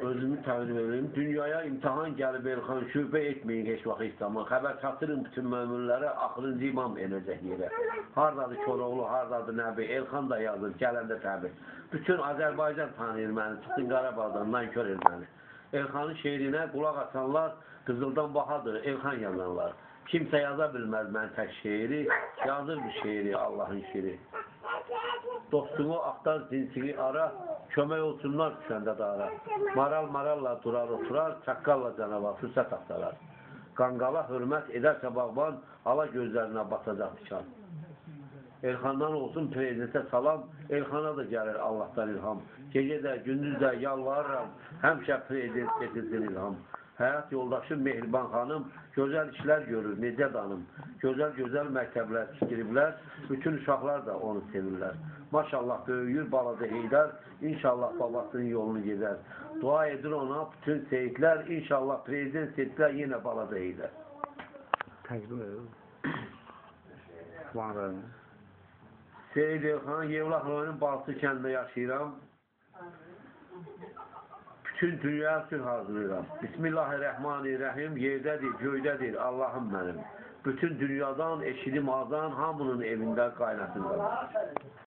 Özümü təqdim edirəm. Dünyaya imtihan gəlib Elxan, şübhə etməyin heç vaxt İslam'a. Xəbər çatdırın bütün möminlərə, axırıncı imam enəcək yerə. Hardadır Koroğlu, hardadır Nəbi, Elxan da yazır, gələndə təbii. Bütün Azərbaycan tanıyır məni, çıxdın Qarabağdan, nankör erməni. Elxanın şeirinə qulaq açanlar qızıldan bahadır, Elxan yazanlar. Kimsə yaza bilməz mən tək şeiri, yazır bu şeiri Allahın şiiri. Dostunu axtar, zinciri ara, kömək olsunlar düşəndə dara. Maral-maralla durar oturar, çaqqalla canavar, fürsət axtarar. Qanqala hörmət edərsə bağban, ala gözlərinə batacaq tikan. Elxandan olsun prezidentə salam, Elxana da gəlir Allahdan ilham. Gecə də, gündüz də yalvarıram, həmişə prezident getirsin ilham. Həyat yoldaşı Mehriban xanım gözəl işlər görür, necə danım. Gözəl məktəblər tikiriblər, bütün uşaqlar da onu sevirlər. Maşallah böyüyür balaca Heydər, inşallah babasının yolunu gedər. Dua edir ona bütün seyitlər, inşallah prezident seçdilər yenə balaca Heydər. Təqdim edir. Seyid Elxan, Yevlax rayonunun Balsı kəndində yaşayıram. Bütün dünya sülh hazırlayıram. Bismillahirrahmanirrahim, yerdədir, göydədir Allahım mənim. Bütün dünyadan eşidim azan, hamının evində qaynatırlar.